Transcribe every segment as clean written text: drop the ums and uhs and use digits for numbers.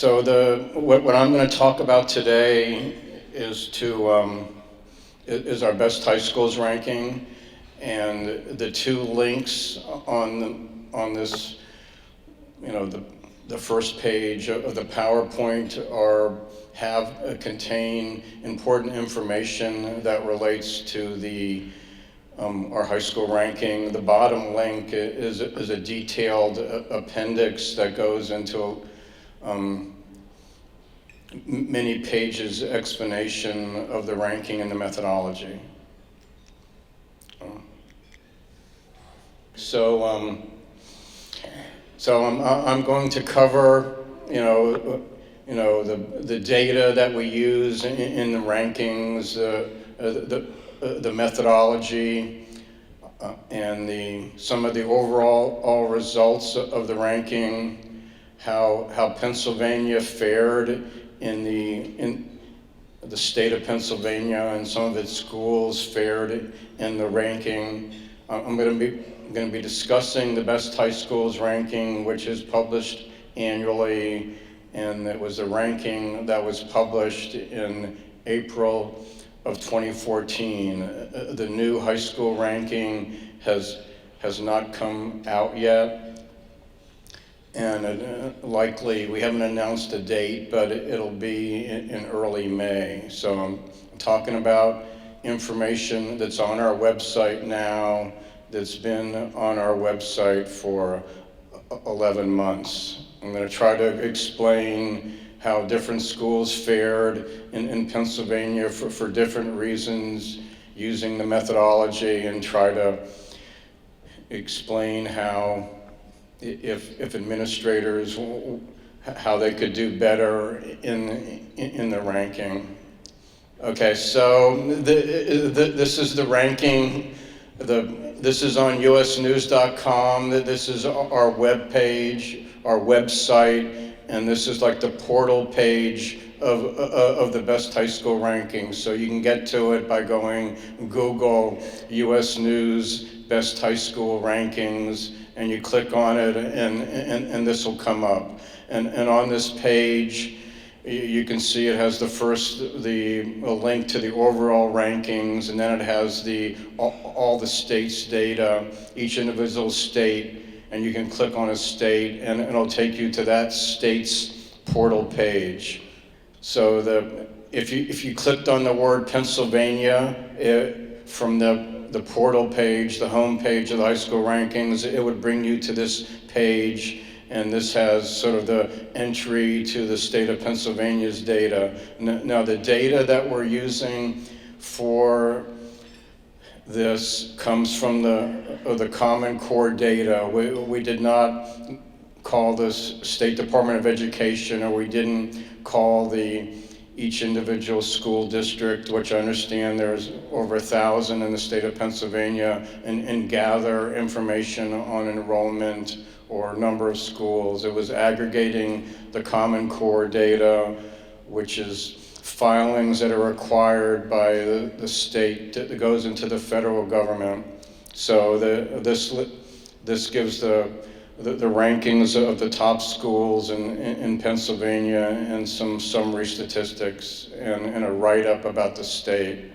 So what I'm going to talk about today is is our best high schools ranking, and the two links on this, the first page of the PowerPoint contain important information that relates to our high school ranking. The bottom link is a detailed appendix that goes into many pages explanation of the ranking and the methodology. So I'm going to cover, the data that we use in the rankings, the methodology, and some of the overall results of the ranking. How Pennsylvania fared in the state of Pennsylvania, and some of its schools fared in the ranking. I'm going to be discussing the best high schools ranking, which is published annually, and it was a ranking that was published in April of 2014. The new high school ranking has not come out yet. And likely, we haven't announced a date, but it'll be in early May. So I'm talking about information that's on our website now, that's been on our website for 11 months. I'm going to try to explain how different schools fared in Pennsylvania for different reasons, using the methodology, and try to explain how if administrators, how they could do better in the ranking. Okay, so this is the ranking. This is on usnews.com. This is our web page, our website, and this is like the portal page of the best high school rankings. So you can get to it by going Google US News Best High School Rankings, and you click on it, and this will come up. And on this page, you can see it has a link to the overall rankings, and then it has all the states' data, each individual state, and you can click on a state, and it'll take you to that state's portal page. So if you clicked on the word Pennsylvania from the portal page, the home page of the high school rankings, it would bring you to this page, and this has sort of the entry to the state of Pennsylvania's data. Now the data that we're using for this comes from the Common Core data. We did not call this State Department of Education, or we didn't call each individual school district, which I understand there's over 1,000 in the state of Pennsylvania, and gather information on enrollment or number of schools. It was aggregating the Common Core data, which is filings that are required by the state that goes into the federal government. So this gives the rankings of the top schools in Pennsylvania, and some summary statistics, and a write-up about the state.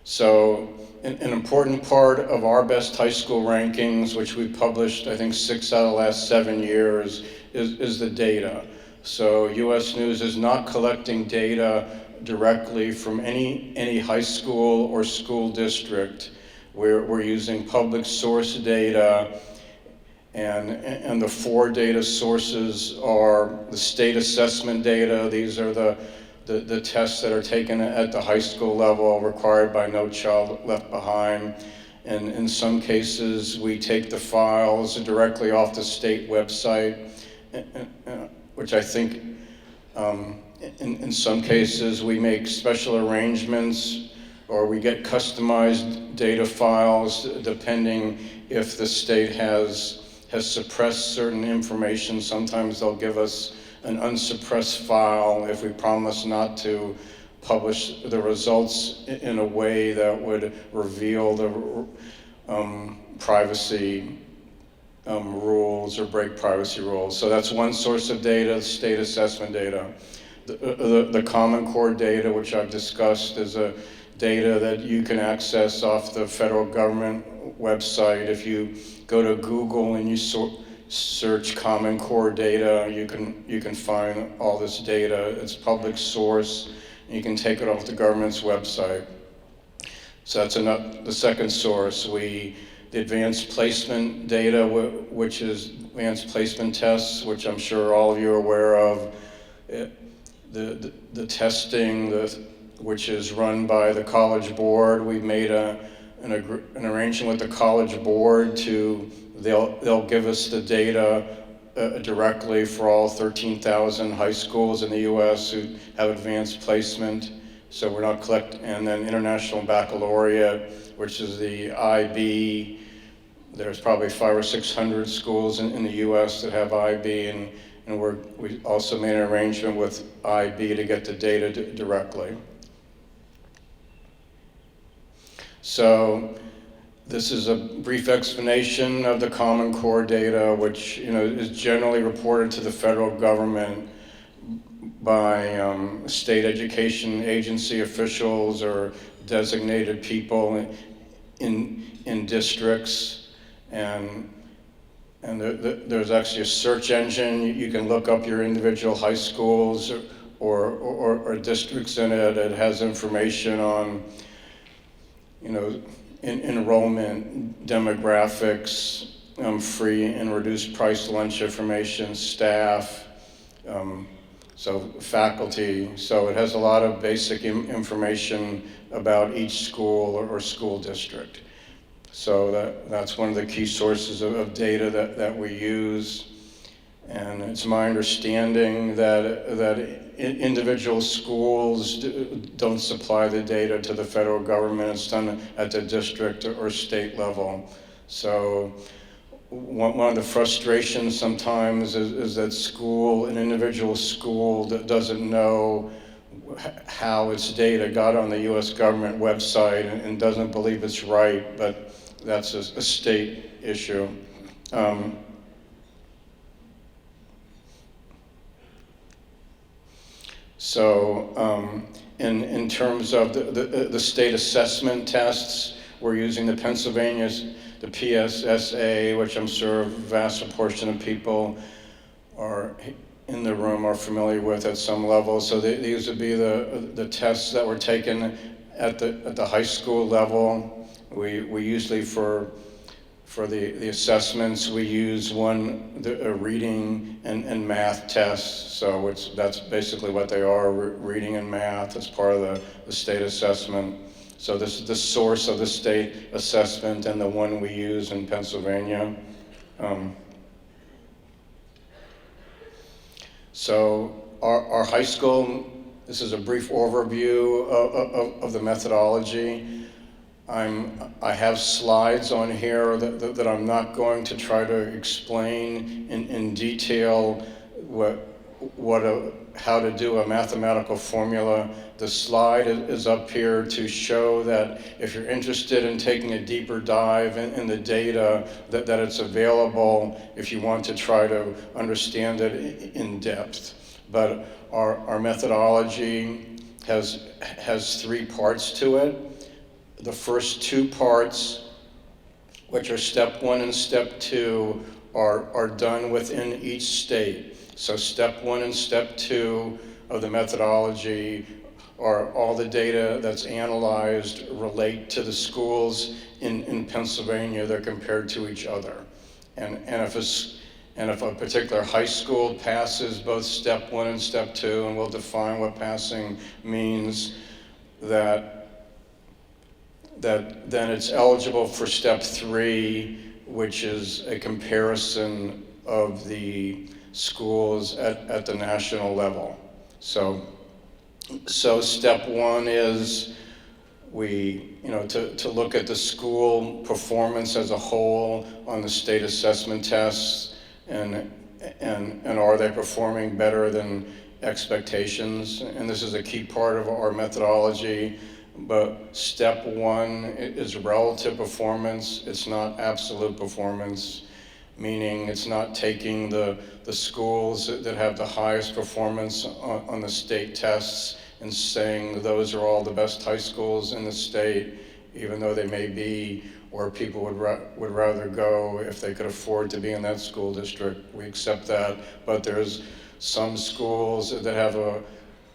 So an important part of our best high school rankings, which we published, I think, 6 out of the last 7 years, is the data. So US News is not collecting data directly from any high school or school district. We're using public source data, and the 4 data sources are the state assessment data. These are the tests that are taken at the high school level, required by No Child Left Behind. And in some cases, we take the files directly off the state website, which I think in some cases we make special arrangements, or we get customized data files depending if the state has suppressed certain information. Sometimes they'll give us an unsuppressed file if we promise not to publish the results in a way that would reveal the privacy rules or break privacy rules. So that's one source of data, state assessment data. The Common Core data, which I've discussed, is a data that you can access off the federal government website. If you go to Google and you search Common Core data, you can find all this data. It's public source. You can take it off the government's website. So that's the second source. The advanced placement data, which is advanced placement tests, which I'm sure all of you are aware of. The testing, which is run by the College Board. We've made an arrangement with the College Board they'll give us the data directly for all 13,000 high schools in the U.S. who have advanced placement. So we're not collecting, and then International Baccalaureate, which is the IB. There's probably 500 or 600 schools in the U.S. that have IB, and we also made an arrangement with IB to get the data directly. So this is a brief explanation of the Common Core data, which is generally reported to the federal government by state education agency officials or designated people in districts, and there's actually a search engine. You can look up your individual high schools or districts in it. It has information on enrollment, demographics, free and reduced price lunch information, staff, so faculty. So it has a lot of basic information about each school or school district. So that's one of the key sources of data that we use. And it's my understanding that individual schools don't supply the data to the federal government. It's done at the district or state level. So one of the frustrations sometimes is that an individual school that doesn't know how its data got on the U.S. government website and doesn't believe it's right, but that's a state issue. So in terms of the state assessment tests, we're using the the PSSA, which I'm sure a vast proportion of people are in the room are familiar with at some level. So these would be the tests that were taken at the high school level. We usually for the assessments, we use a reading and math test. So that's basically what they are, reading and math. It's part of the state assessment. So this is the source of the state assessment and the one we use in Pennsylvania. So our high school, this is a brief overview of the methodology. I have slides on here that I'm not going to try to explain in detail how to do a mathematical formula. The slide is up here to show that if you're interested in taking a deeper dive in the data, that it's available if you want to try to understand it in depth. But our methodology has three parts to it. The first two parts, which are step 1 and step 2, are done within each state. So step 1 and step 2 of the methodology are all the data that's analyzed relate to the schools in Pennsylvania. They're compared to each other. And if a particular high school passes both step 1 and step 2, and we'll define what passing means, that then it's eligible for step 3, which is a comparison of the schools at the national level. So step 1 is to look at the school performance as a whole on the state assessment tests, and are they performing better than expectations? And this is a key part of our methodology. But step 1 is relative performance. It's not absolute performance. meaning it's not taking the schools that have the highest performance on the state tests and saying those are all the best high schools in the state, even though they may be where people would rather go if they could afford to be in that school district. We accept that, but there's some schools that have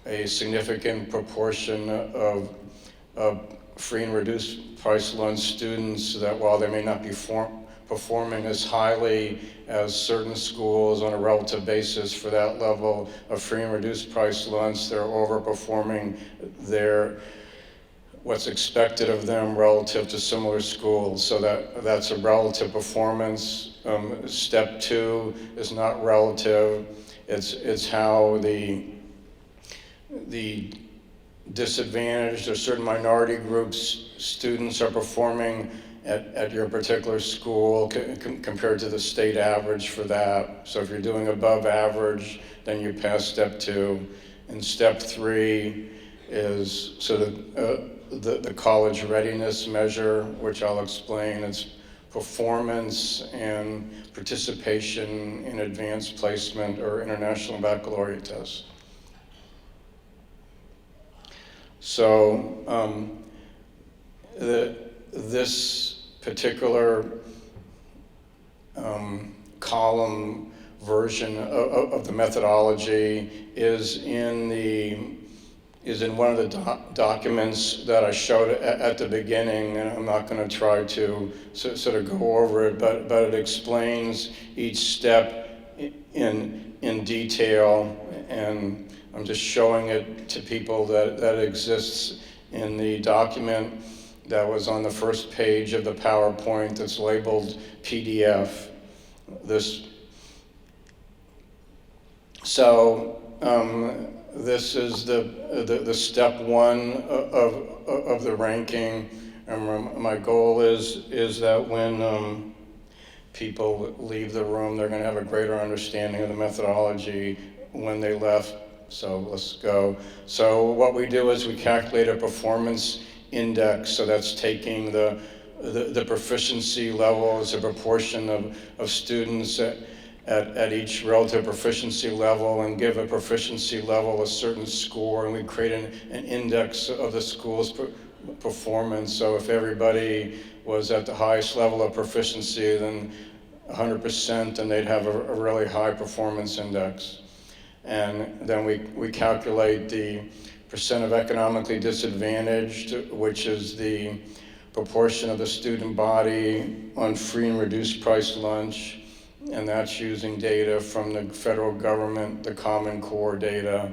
a significant proportion of free and reduced price lunch students that while they may not be performing as highly as certain schools on a relative basis for that level of free and reduced price lunch, they're overperforming what's expected of them relative to similar schools. So that's a relative performance. Step 2 is not relative. It's how the disadvantaged or certain minority groups students are performing at your particular school compared to the state average for that. So if you're doing above average, then you pass step 2. And step 3 is sort of the college readiness measure, which I'll explain. It's performance and participation in advanced placement or international baccalaureate tests. So this particular column version of the methodology is in one of the documents that I showed at the beginning, and I'm not going to try to sort of go over it, but it explains each step in detail, and I'm just showing it to people that it exists in the document that was on the first page of the PowerPoint that's labeled PDF. This is the step 1 of the ranking, and my goal is that when people leave the room, they're going to have a greater understanding of the methodology when they left. So let's go. So what we do is we calculate a performance index. So that's taking the proficiency level as a proportion of students at each relative proficiency level, and give a proficiency level a certain score, and we create an index of the school's performance. So if everybody was at the highest level of proficiency, then 100%, then they'd have a really high performance index. And then we calculate the percent of economically disadvantaged, which is the proportion of the student body on free and reduced price lunch, and that's using data from the federal government, the Common Core data,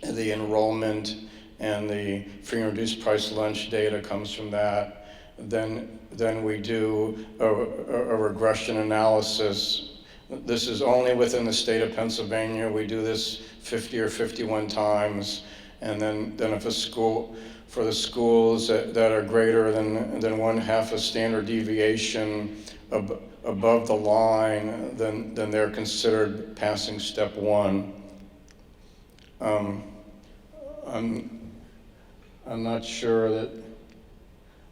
the enrollment, and the free and reduced price lunch data comes from that. Then we do a regression analysis. This is only within the state of Pennsylvania. We do this 50 or 51 times. And then if a school, for the schools that are greater than 1/2 a standard deviation above the line, then they're considered passing step 1. I'm not sure that,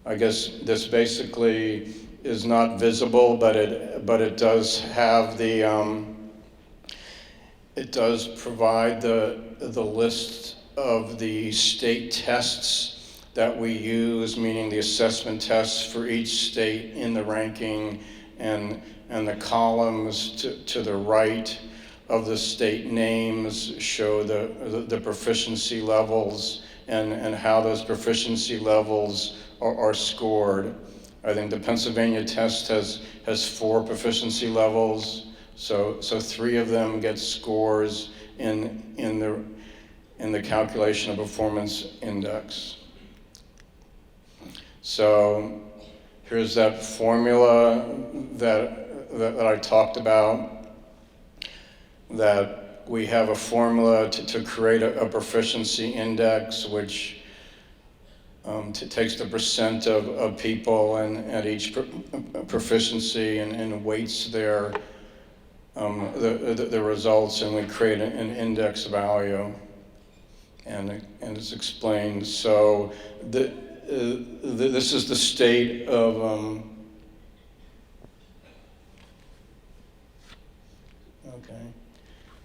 I guess this basically is not visible, but it does have it does provide the list of the state tests that we use, meaning the assessment tests for each state in the ranking, and the columns to the right of the state names show the proficiency levels and how those proficiency levels are scored. I think the Pennsylvania test has 4 proficiency levels, so 3 of them get scores in the calculation of performance index. So here's that formula that I talked about, that we have a formula to create a proficiency index, which takes the percent of people and at each proficiency and weights the results, and we create an index value, and it's explained. So this is the state of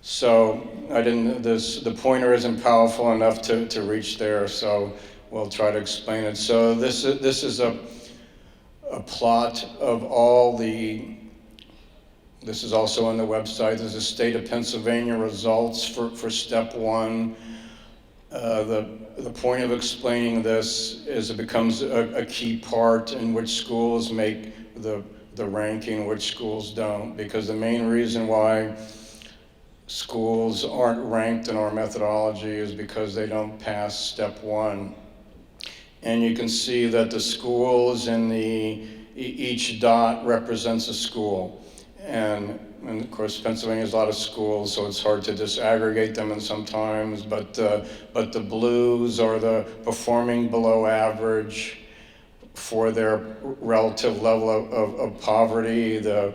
So the pointer isn't powerful enough to reach there, so we'll try to explain it. So this is a plot of all this is also on the website. There's a state of Pennsylvania results for step one. The point of explaining this is it becomes a key part in which schools make the ranking, which schools don't, because the main reason why schools aren't ranked in our methodology is because they don't pass step one. And you can see that the schools in each dot represents a school. And of course, Pennsylvania has a lot of schools, so it's hard to disaggregate them and sometimes, but the blues are the performing below average for their relative level of poverty. The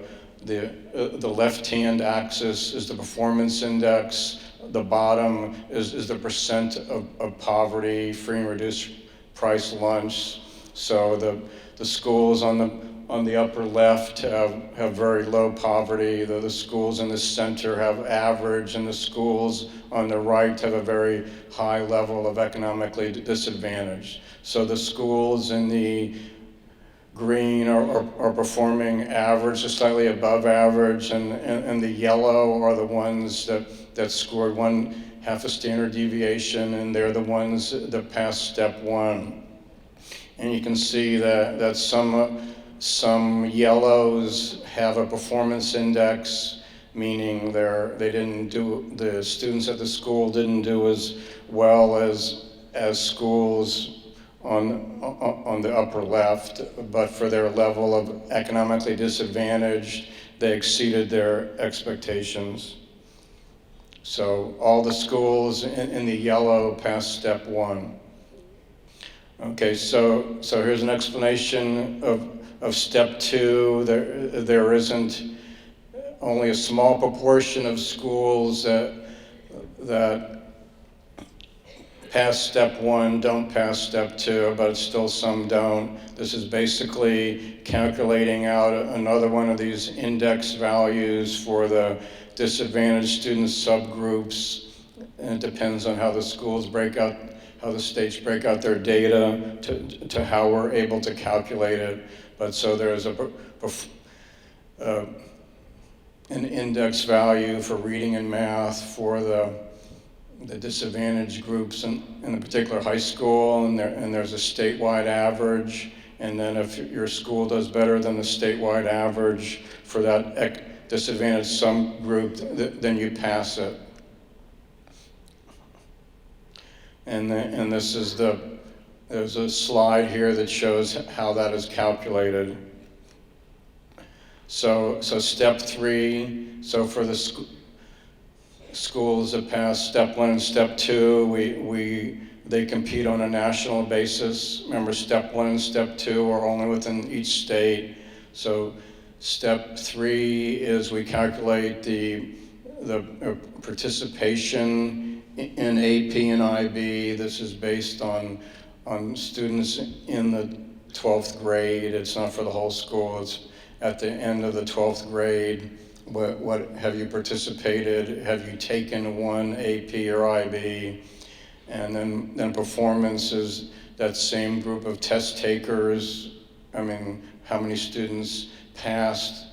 left-hand axis is the performance index. The bottom is the percent of poverty, free and reduced price lunch. So the schools on the upper left have very low poverty. The schools in the center have average, and the schools on the right have a very high level of economically disadvantaged. So the schools in the green are performing average or slightly above average, and the yellow are the ones that scored 1/2 a standard deviation, and they're the ones that passed step one. And you can see that some yellows have a performance index, meaning the students at the school didn't do as well as schools on the upper left, but for their level of economically disadvantaged, they exceeded their expectations. So all the schools in the yellow passed step one. Okay, so here's an explanation of step two. There isn't only a small proportion of schools that pass step one don't pass step two, but still some don't. This is basically calculating out another one of these index values for the disadvantaged student subgroups, and it depends on how the schools break out, how the states break out their data to how we're able to calculate it. But so there's an index value for reading and math for the disadvantaged groups in a particular high school, and there's a statewide average, and then if your school does better than the statewide average for that disadvantaged subgroup, then you pass it. And there's a slide here that shows how that is calculated. So step three, so for the schools that pass step one and step two, they compete on a national basis. Remember, step one and step two are only within each state. So step three is we calculate the participation in AP and IB. This is based on students in the 12th grade. It's not for the whole school. It's at the end of the 12th grade. What have you participated? Have you taken one AP or IB? And then performance is that same group of test takers. I mean, how many students passed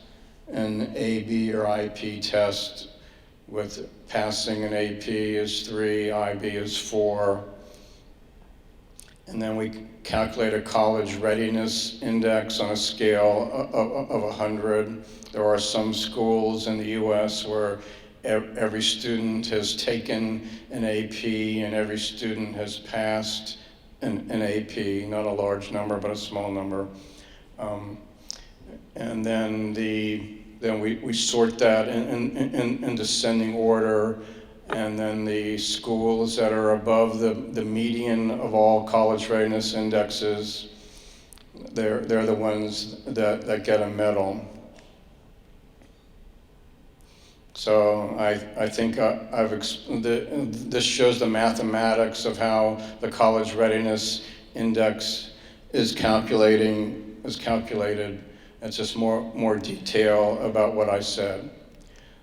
an AB or IP test, with passing an AP is 3, IB is 4. And then we calculate a college readiness index on a scale of 100. There are some schools in the US where every student has taken an AP and every student has passed an AP, not a large number, but a small number. And then we sort that in descending order, and then the schools that are above the median of all college readiness indexes, they're the ones that get a medal. So I think this shows the mathematics of how the college readiness index is calculated. It's just more detail about what I said.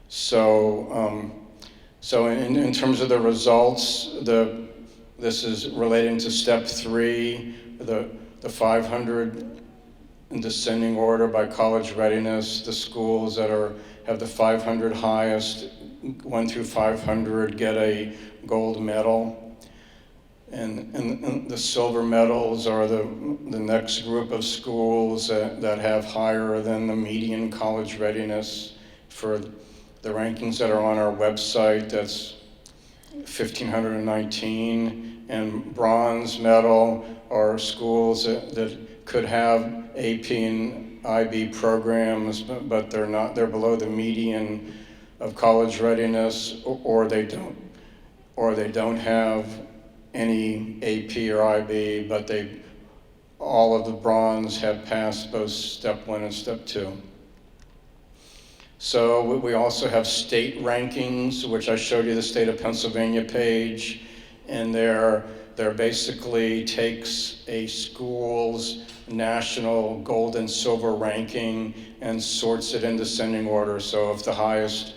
So So in terms of the results, this is relating to step 3, the 500 in descending order by college readiness. The schools that have the 500 highest, 1 through 500, get a gold medal. And the silver medals are the next group of schools that have higher than the median college readiness. For the rankings that are on our website, that's 1,519. And bronze medal are schools that could have AP and IB programs, but they're below the median of college readiness, or they don't have any AP or IB, but all of the bronze have passed both step 1 and step 2. So we also have state rankings, which I showed you the state of Pennsylvania page, and they're basically takes a school's national gold and silver ranking and sorts it in descending order. So if the highest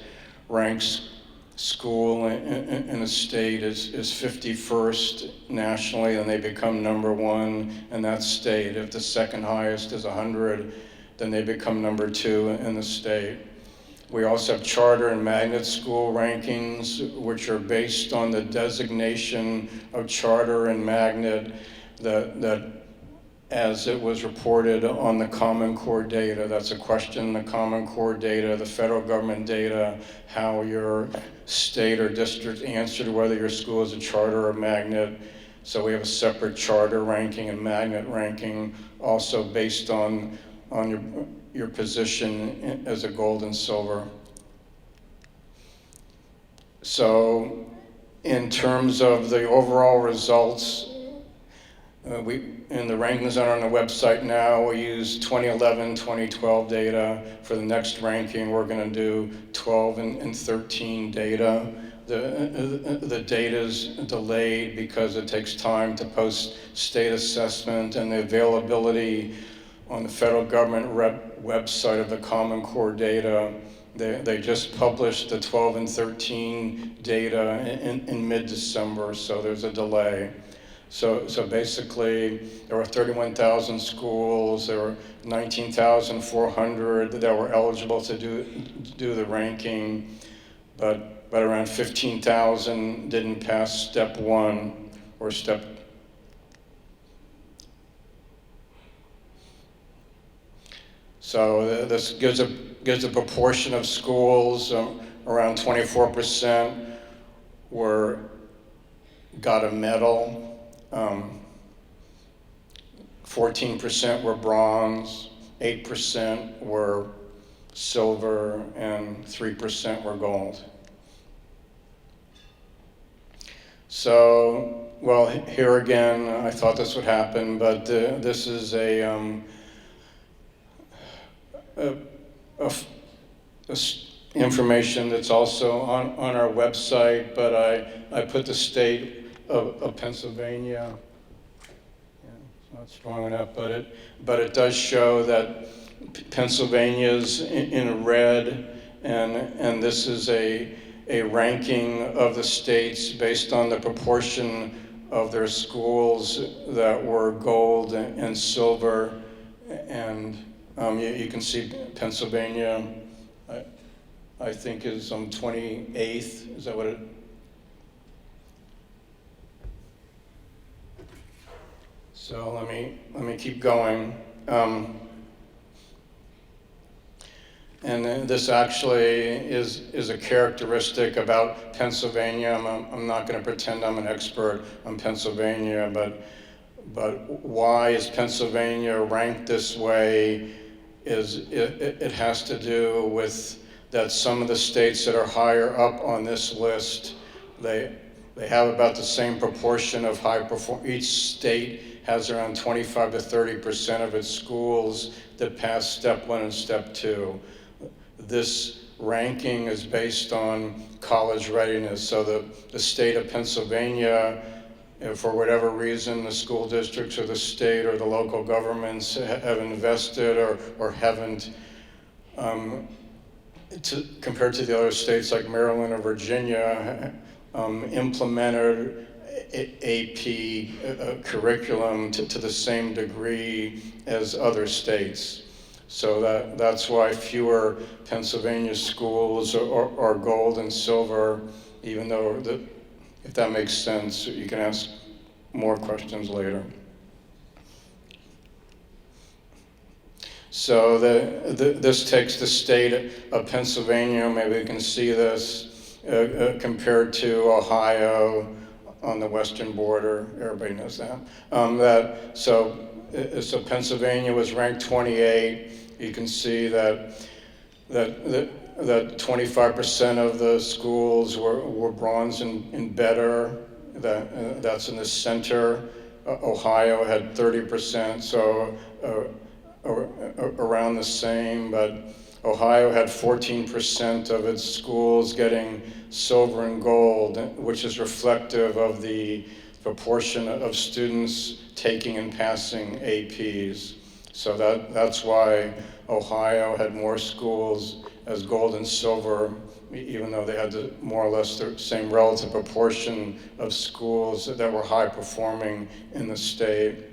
ranks school in a state is 51st nationally, then they become number 1 in that state. If the second highest is 100, then they become number 2 in the state. We also have charter and magnet school rankings, which are based on the designation of charter and magnet that as it was reported on the Common Core data. That's a question, the Common Core data, the federal government data, how your state or district answered whether your school is a charter or magnet. So we have a separate charter ranking and magnet ranking, also based on your position as a gold and silver. So in terms of the overall results, in the rankings that are on the website now, we use 2011, 2012 data. For the next ranking, we're going to do 12 and 13 data. The data is delayed because it takes time to post state assessment, and the availability on the federal government website of the Common Core data. They just published the 12 and 13 data in mid-December, so there's a delay. So basically, there were 31,000 schools, there were 19,400 that were eligible to do the ranking, but around 15,000 didn't pass step 1 or step. So this gives a proportion of schools, around 24% got a medal. 14% were bronze, 8% were silver, and 3% were gold. So, well, here again, I thought this would happen, but this is information that's also on our website, but I put the state of Pennsylvania. It's not strong enough, but it does show that Pennsylvania's in red, and this is a ranking of the states based on the proportion of their schools that were gold and silver, and you can see Pennsylvania, I think, is 28th. Is that what it? So let me keep going. And this actually is a characteristic about Pennsylvania. I'm not going to pretend I'm an expert on Pennsylvania, but why is Pennsylvania ranked this way? It has to do with that some of the states that are higher up on this list, they have about the same proportion of high perform. Each state has around 25 to 30% of its schools that pass step 1 and step 2. This ranking is based on college readiness. So the state of Pennsylvania, if for whatever reason the school districts or the state or the local governments have invested or haven't compared to the other states like Maryland or Virginia, implemented AP curriculum to the same degree as other states. So that's why fewer Pennsylvania schools are gold and silver, even though, if that makes sense, you can ask more questions later. So this takes the state of Pennsylvania, maybe you can see this, compared to Ohio on the western border. Everybody knows that. So Pennsylvania was ranked 28. You can see that 25% of the schools were bronze and better. That's in the center. Ohio had 30%, so around the same, but Ohio had 14% of its schools getting silver and gold, which is reflective of the proportion of students taking and passing APs. So that's why Ohio had more schools as gold and silver, even though they had more or less the same relative proportion of schools that were high performing in the state.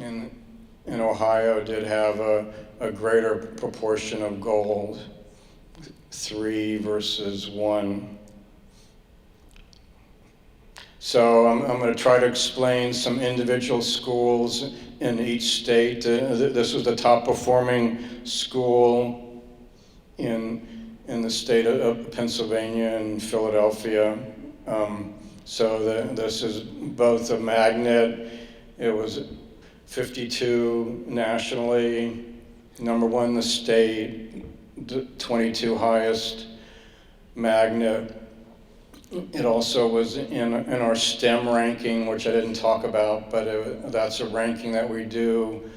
And Ohio did have a greater proportion of gold, 3 versus 1. So I'm going to try to explain some individual schools in each state. This was the top performing school in the state of Pennsylvania and Philadelphia. This is both a magnet. It was 52 nationally, number 1 in the state, 22 highest magnet. It also was in our STEM ranking, which I didn't talk about, but that's a ranking that we do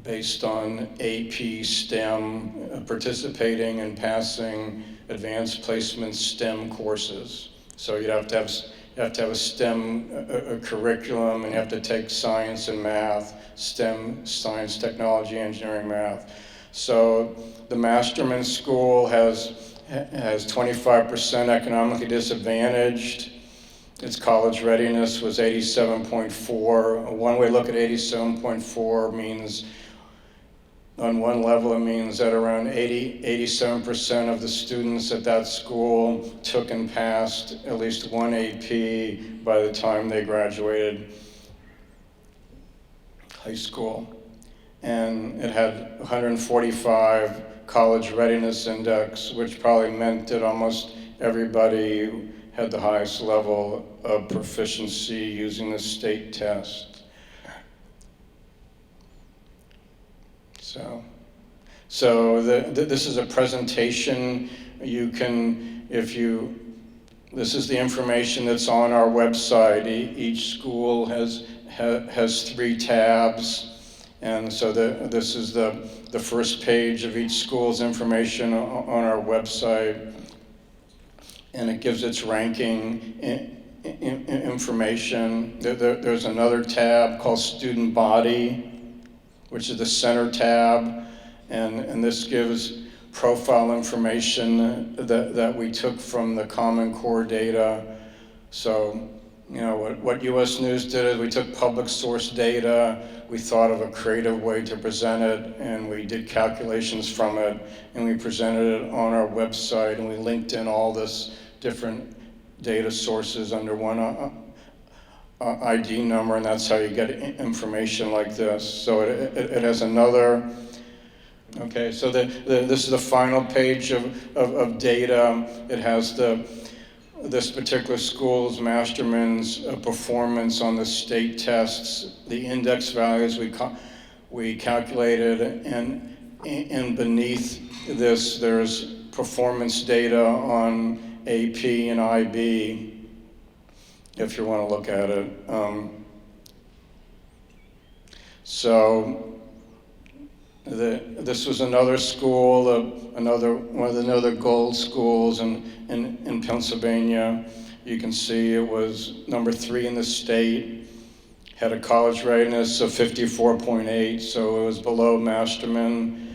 based on AP STEM participating and passing advanced placement STEM courses. So you have to have a STEM curriculum, and you have to take science and math, STEM, science, technology, engineering, math. So the Masterman School has 25% economically disadvantaged. Its college readiness was 87.4. One way to look at 87.4 means, on one level, it means that around 87% of the students at that school took and passed at least one AP by the time they graduated high school. And it had 145 college readiness index, which probably meant that almost everybody had the highest level of proficiency using the state test. So this is a presentation. You can, this is the information that's on our website. Each school has 3 tabs. And so this is the first page of each school's information on our website. And it gives its ranking information. There's another tab called Student Body, which is the center tab. And this gives profile information that we took from the Common Core data. So, what US News did is we took public source data, we thought of a creative way to present it, and we did calculations from it, and we presented it on our website, and we linked in all this different data sources under one ID number, and that's how you get information like this. So it has another, okay, so this is the final page of data. It has this particular school's Masterman's performance on the state tests, the index values we calculated, and beneath this there's performance data on AP and IB, if you want to look at it. This was another school, one of the gold schools in Pennsylvania. You can see it was number 3 in the state, had a college readiness of 54.8, so it was below Masterman.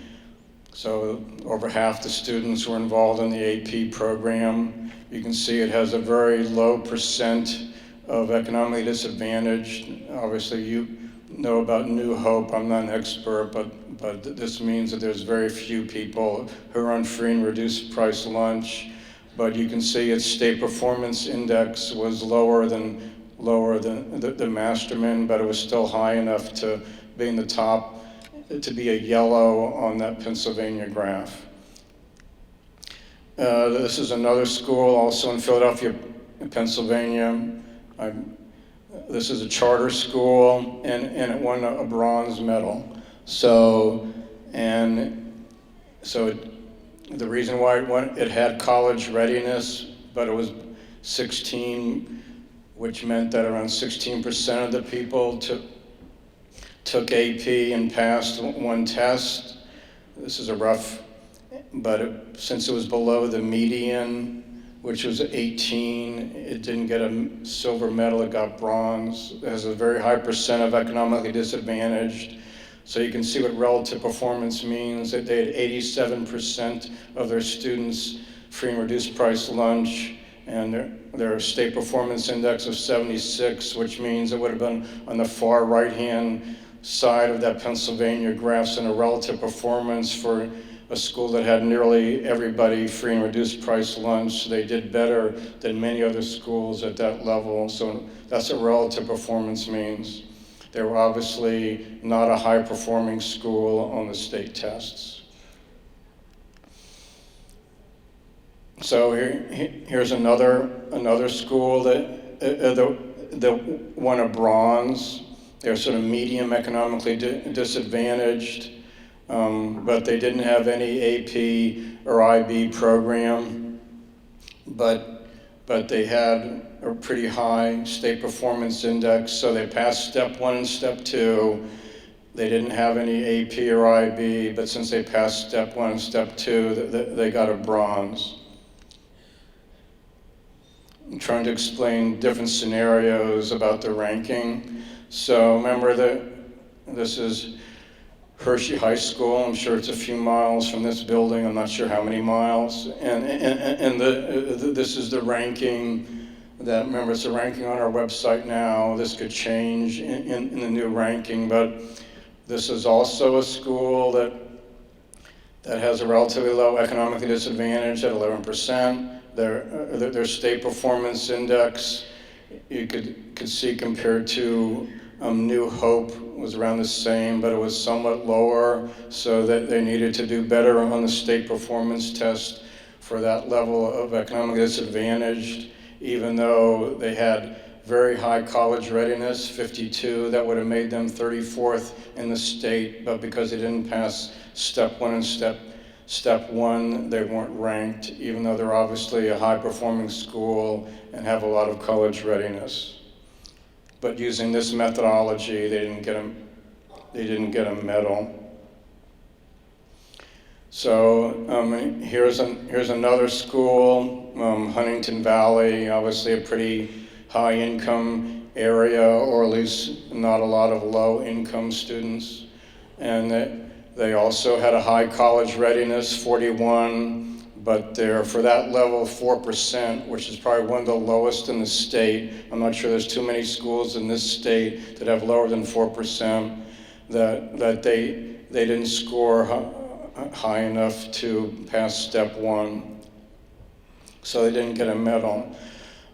So over half the students were involved in the AP program. You can see it has a very low percent of economically disadvantaged. Obviously, you know about New Hope. I'm not an expert, but this means that there's very few people who are on free and reduced price lunch. But you can see its state performance index was lower than the Masterman, but it was still high enough to be in the top, to be a yellow on that Pennsylvania graph. This is another school also in Philadelphia, Pennsylvania. This is a charter school, and it won a bronze medal. So the reason why it won, it had college readiness, but it was 16, which meant that around 16% of the people took AP and passed one test. This is a rough, but since it was below the median, which was 18, it didn't get a silver medal, it got bronze. It has a very high percent of economically disadvantaged. So you can see what relative performance means, that they had 87% of their students free and reduced price lunch, and their state performance index of 76, which means it would have been on the far right-hand side of that Pennsylvania graph in a relative performance for a school that had nearly everybody free and reduced price lunch. They did better than many other schools at that level. So that's what relative performance means. They were obviously not a high-performing school on the state tests. So here's another school that won a bronze. They're sort of medium economically disadvantaged, but they didn't have any AP or IB program, but they had a pretty high state performance index, so they passed step 1 and step 2. They didn't have any AP or IB, but since they passed step 1 and step 2, they got a bronze. I'm trying to explain different scenarios about the ranking. So remember that this is Hershey High School. I'm sure it's a few miles from this building. I'm not sure how many miles. And this is the ranking. That, remember, it's a ranking on our website now. This could change in the new ranking, but this is also a school that has a relatively low economically disadvantage at 11%. Their state performance index, you could see compared to New Hope was around the same, but it was somewhat lower, so that they needed to do better on the state performance test for that level of economically disadvantaged. Even though they had very high college readiness, 52, that would have made them 34th in the state, but because they didn't pass step 1 and step 1, they weren't ranked, even though they're obviously a high-performing school and have a lot of college readiness. But using this methodology, they didn't get a medal. So here's another school, Huntington Valley, obviously a pretty high income area, or at least not a lot of low income students. And they also had a high college readiness, 41, but they're for that level 4%, which is probably one of the lowest in the state. I'm not sure there's too many schools in this state that have lower than 4%, that they didn't score high enough to pass step 1, so they didn't get a medal.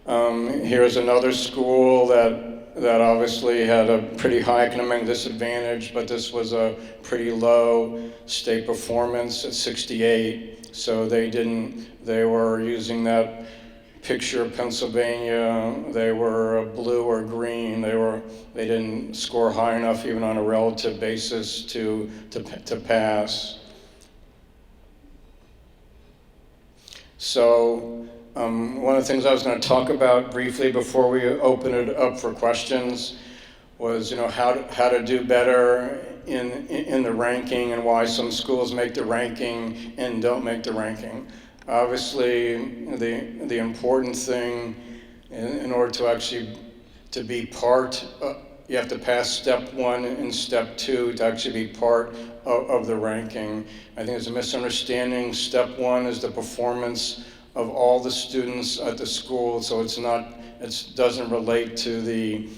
Here's another school that obviously had a pretty high economic disadvantage, but this was a pretty low state performance at 68, so they were using that picture of Pennsylvania, they were blue or green, they didn't score high enough even on a relative basis to pass. So one of the things I was going to talk about briefly before we open it up for questions was, how to do better in the ranking and why some schools make the ranking and don't make the ranking. Obviously, the important thing in order to actually to be part you have to pass step 1 and step 2 to actually be part of the ranking. I think there's a misunderstanding. Step 1 is the performance of all the students at the school, so it doesn't relate to the,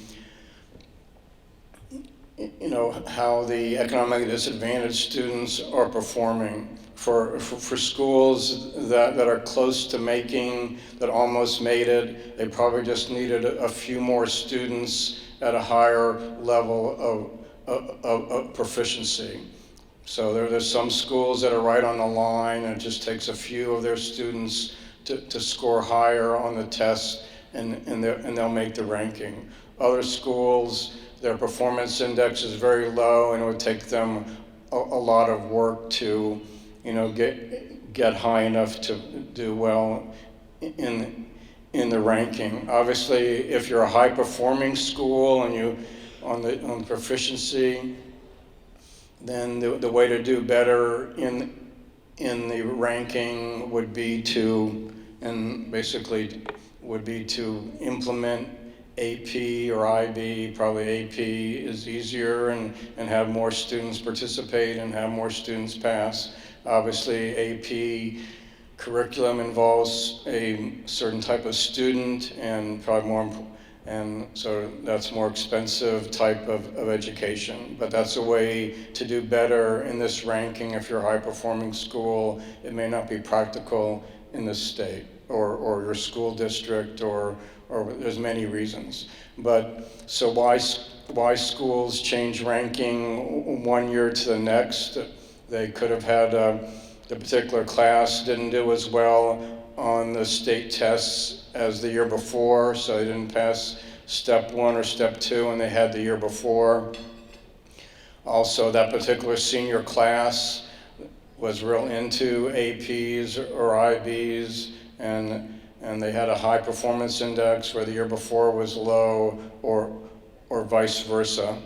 how the economically disadvantaged students are performing. For schools that are close to making, that almost made it, they probably just needed a few more students at a higher level of proficiency. So there's some schools that are right on the line, and it just takes a few of their students to score higher on the test, and they'll make the ranking. Other schools, their performance index is very low, and it would take them a lot of work to get high enough to do well in the ranking. Obviously, if you're a high-performing school and you on the proficiency, then the way to do better in the ranking would be to implement AP or IB. Probably AP is easier and have more students participate and have more students pass. Obviously, AP curriculum involves a certain type of student and so that's more expensive type of education. But that's a way to do better in this ranking. If you're a high-performing school, it may not be practical in this state or your school district or there's many reasons. But so why schools change ranking one year to the next? They could have had the particular class didn't do as well on the state tests as the year before, so they didn't pass step 1 or step 2, and they had the year before. Also, that particular senior class was real into APs or IBs, and they had a high performance index where the year before was low, or vice versa.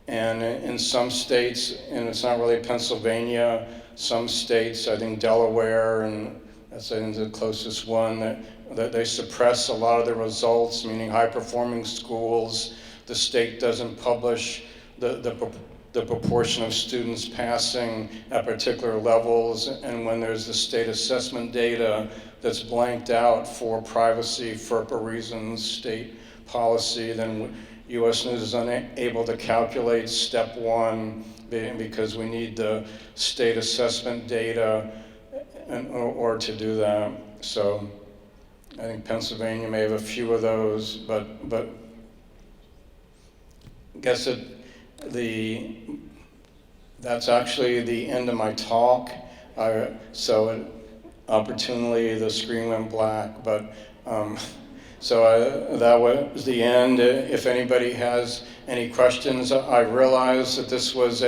And in some states, and it's not really Pennsylvania, some states, I think Delaware, and that's I think the closest one, that they suppress a lot of the results, meaning high-performing schools. The state doesn't publish the proportion of students passing at particular levels, and when there's the state assessment data that's blanked out for privacy, FERPA reasons, state policy, then U.S. News is unable to calculate step 1 because we need the state assessment data or to do that. So I think Pennsylvania may have a few of those, but I guess that's actually the end of my talk. Opportunely the screen went black, but that was the end. If anybody has any questions, I realize that this was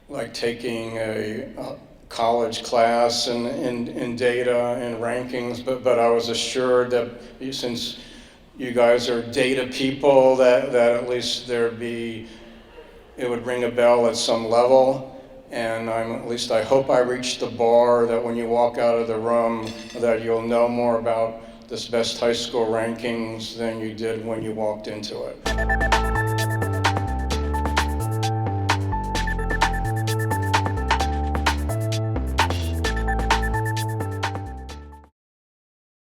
like taking a college class in data and rankings, but I was assured that since you guys are data people, that at least it would ring a bell at some level. And at least I hope I reached the bar that when you walk out of the room that you'll know more about this best high school rankings than you did when you walked into it.